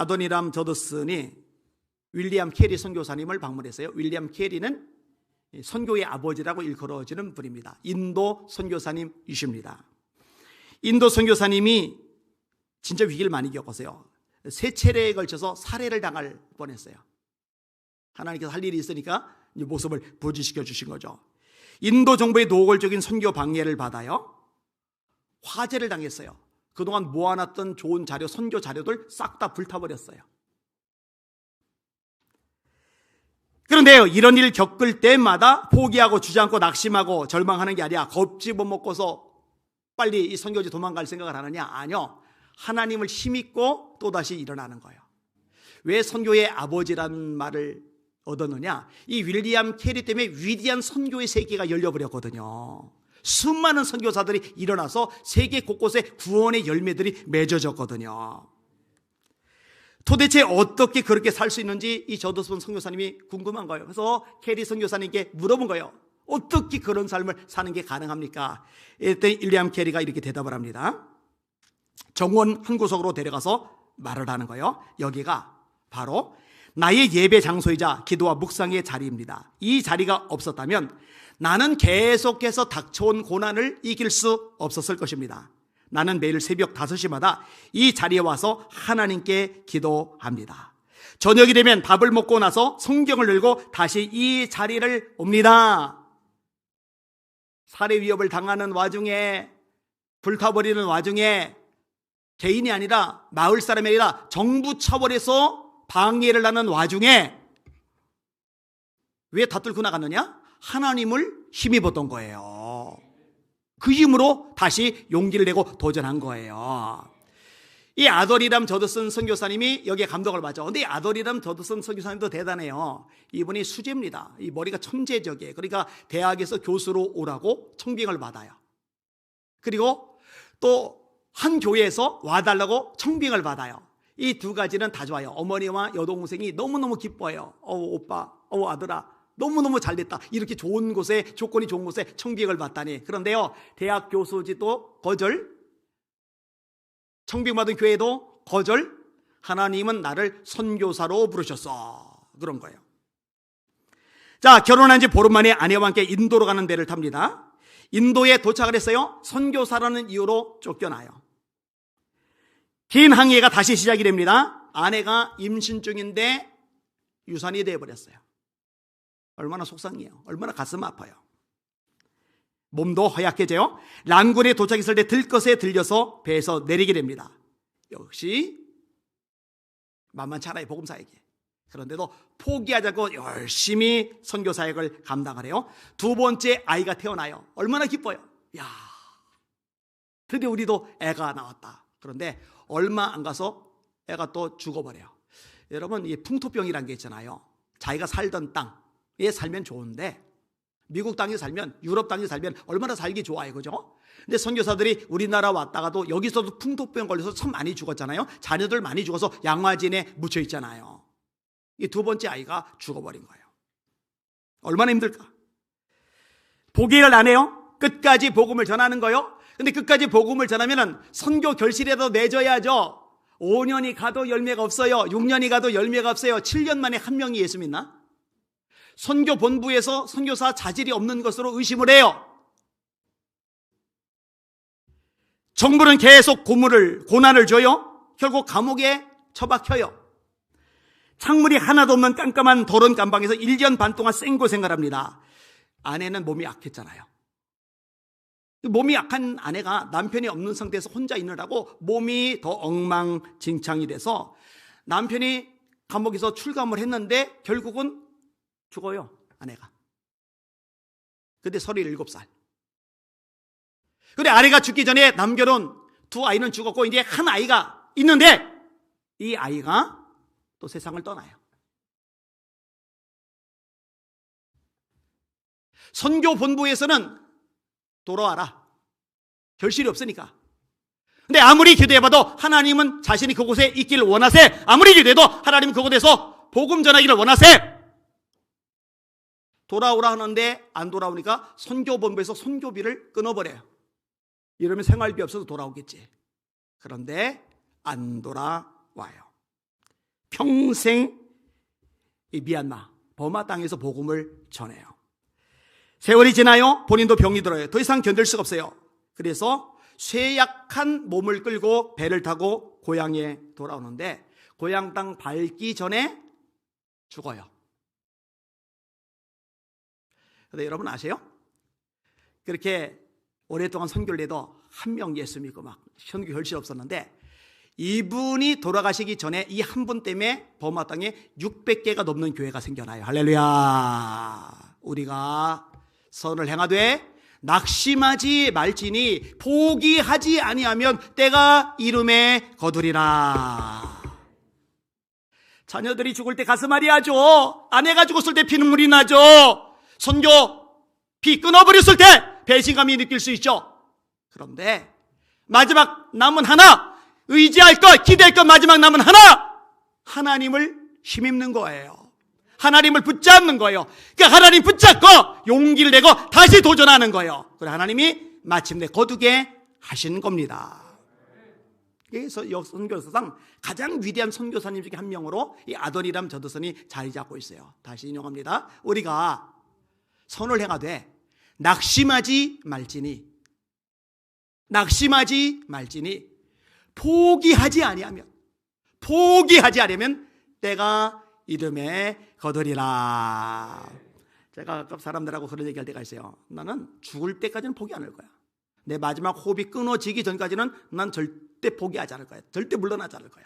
아도니람 저더슨이 윌리엄 캐리 선교사님을 방문했어요. 윌리엄 캐리는 선교의 아버지라고 일컬어지는 분입니다. 인도 선교사님이십니다. 인도 선교사님이 진짜 위기를 많이 겪었어요. 3차례에 걸쳐서 살해를 당할 뻔했어요. 하나님께서 할 일이 있으니까 모습을 부지시켜 주신 거죠. 인도 정부의 노골적인 선교 방해를 받아요. 화재를 당했어요. 그동안 모아놨던 좋은 자료, 선교 자료들 싹 다 불타버렸어요. 그런데요, 이런 일 겪을 때마다 포기하고 주저앉고 낙심하고 절망하는 게 아니라 겁집어 먹고서 빨리 이 선교지 도망갈 생각을 하느냐? 아니요. 하나님을 힘입고 또다시 일어나는 거예요. 왜 선교의 아버지라는 말을 얻었느냐? 이 윌리엄 캐리 때문에 위대한 선교의 세계가 열려버렸거든요. 수많은 선교사들이 일어나서 세계 곳곳에 구원의 열매들이 맺어졌거든요. 도대체 어떻게 그렇게 살 수 있는지 이 저더슨 선교사님이 궁금한 거예요. 그래서 캐리 선교사님께 물어본 거예요. 어떻게 그런 삶을 사는 게 가능합니까? 이때 윌리엄 캐리가 이렇게 대답을 합니다. 정원 한 구석으로 데려가서 말을 하는 거예요. 여기가 바로 나의 예배 장소이자 기도와 묵상의 자리입니다. 이 자리가 없었다면 나는 계속해서 닥쳐온 고난을 이길 수 없었을 것입니다. 나는 매일 새벽 5시마다 이 자리에 와서 하나님께 기도합니다. 저녁이 되면 밥을 먹고 나서 성경을 열고 다시 이 자리를 옵니다. 살해 위협을 당하는 와중에, 불타버리는 와중에 개인이 아니라 마을 사람이 아니라 정부 차원에서 방해를 하는 와중에 왜 다 뚫고 나갔느냐? 하나님을 힘입었던 거예요. 그 힘으로 다시 용기를 내고 도전한 거예요. 이 아도니람 저더슨 선교사님이 여기에 감동을 받죠. 근데 이 아도니람 저더슨 선교사님도 대단해요. 이분이 수재입니다. 이 머리가 천재적이에요. 그러니까 대학에서 교수로 오라고 청빙을 받아요. 그리고 또 한 교회에서 와달라고 청빙을 받아요. 이 두 가지는 다 좋아요. 어머니와 여동생이 너무너무 기뻐해요. 오빠, 아들아, 너무너무 잘됐다. 이렇게 좋은 곳에, 조건이 좋은 곳에 청빙을 받다니. 그런데요, 대학 교수지도 거절, 청빙받은 교회도 거절. 하나님은 나를 선교사로 부르셨어. 그런 거예요. 자, 결혼한 지 보름 만에 아내와 함께 인도로 가는 배를 탑니다. 인도에 도착을 했어요. 선교사라는 이유로 쫓겨나요. 긴 항해가 다시 시작이 됩니다. 아내가 임신 중인데 유산이 되어버렸어요. 얼마나 속상해요. 얼마나 가슴 아파요. 몸도 허약해져요. 란군에 도착했을 때 들것에 들려서 배에서 내리게 됩니다. 역시 만만치 않아요, 복음사에게. 그런데도 포기하지 않고 열심히 선교 사역을 감당을 해요. 두 번째 아이가 태어나요. 얼마나 기뻐요. 야, 드디어 우리도 애가 나왔다. 그런데 얼마 안 가서 애가 또 죽어버려요. 여러분, 이 풍토병이라는 게 있잖아요. 자기가 살던 땅에 살면 좋은데 미국 땅에 살면, 유럽 땅에 살면 얼마나 살기 좋아요, 그죠? 근데 선교사들이 우리나라 왔다가도 여기서도 풍토병 걸려서 참 많이 죽었잖아요. 자녀들 많이 죽어서 양화진에 묻혀 있잖아요. 이 두 번째 아이가 죽어버린 거예요. 얼마나 힘들까? 포기를 안 해요. 끝까지 복음을 전하는 거예요. 근데 끝까지 복음을 전하면 선교 결실에도 내줘야죠. 5년이 가도 열매가 없어요. 6년이 가도 열매가 없어요. 7년 만에 한 명이 예수 믿나? 선교 본부에서 선교사 자질이 없는 것으로 의심을 해요. 정부는 계속 고난을 줘요. 결국 감옥에 처박혀요. 창문이 하나도 없는 깜깜한 더러운 감방에서 1년 반 동안 생고생을 합니다. 아내는 몸이 약했잖아요. 몸이 약한 아내가 남편이 없는 상태에서 혼자 있느라고 몸이 더 엉망진창이 돼서 남편이 감옥에서 출감을 했는데 결국은 죽어요, 아내가. 근데 37살. 근데 아내가 죽기 전에 남겨놓은 두 아이는 죽었고 이제 한 아이가 있는데 이 아이가 또 세상을 떠나요. 선교 본부에서는 돌아와라. 결실이 없으니까. 근데 아무리 기도해봐도 하나님은 자신이 그곳에 있기를 원하세. 아무리 기도해도 하나님은 그곳에서 복음 전하기를 원하세. 돌아오라 하는데 안 돌아오니까 선교본부에서 선교비를 끊어버려요. 이러면 생활비 없어서 돌아오겠지. 그런데 안 돌아와요. 평생 이 미얀마, 버마 땅에서 복음을 전해요. 세월이 지나요. 본인도 병이 들어요. 더 이상 견딜 수가 없어요. 그래서 쇠약한 몸을 끌고 배를 타고 고향에 돌아오는데 고향 땅 밟기 전에 죽어요. 그런데 여러분 아세요? 그렇게 오랫동안 선교를 해도 한 명 예수 믿고 막 선교 결실 없었는데 이분이 돌아가시기 전에 이 한 분 때문에 버마 땅에 600개가 넘는 교회가 생겨나요. 할렐루야. 우리가 선을 행하되 낙심하지 말지니 포기하지 아니하면 때가 이름에 거두리라. 자녀들이 죽을 때 가슴 아리하죠. 아내가 죽었을 때 피눈물이 나죠. 선교 피 끊어버렸을 때 배신감이 느낄 수 있죠. 그런데 마지막 남은 하나, 의지할 것, 기대할 것 마지막 남은 하나, 하나님을 힘입는 거예요. 하나님을 붙잡는 거예요. 그러니까 하나님 붙잡고 용기를 내고 다시 도전하는 거예요. 그래 하나님이 마침내 거두게 하신 겁니다. 그래서 선교사상 가장 위대한 선교사님 중에 한 명으로 이 아도니람 저드선이 자리 잡고 있어요. 다시 인용합니다. 우리가 선을 행하되 낙심하지 말지니 포기하지 아니하면 때가 이름에 거두리라. 제가 가끔 사람들하고 그런 얘기할 때가 있어요. 나는 죽을 때까지는 포기 안 할 거야. 내 마지막 호흡이 끊어지기 전까지는 난 절대 포기하지 않을 거야. 절대 물러나지 않을 거야.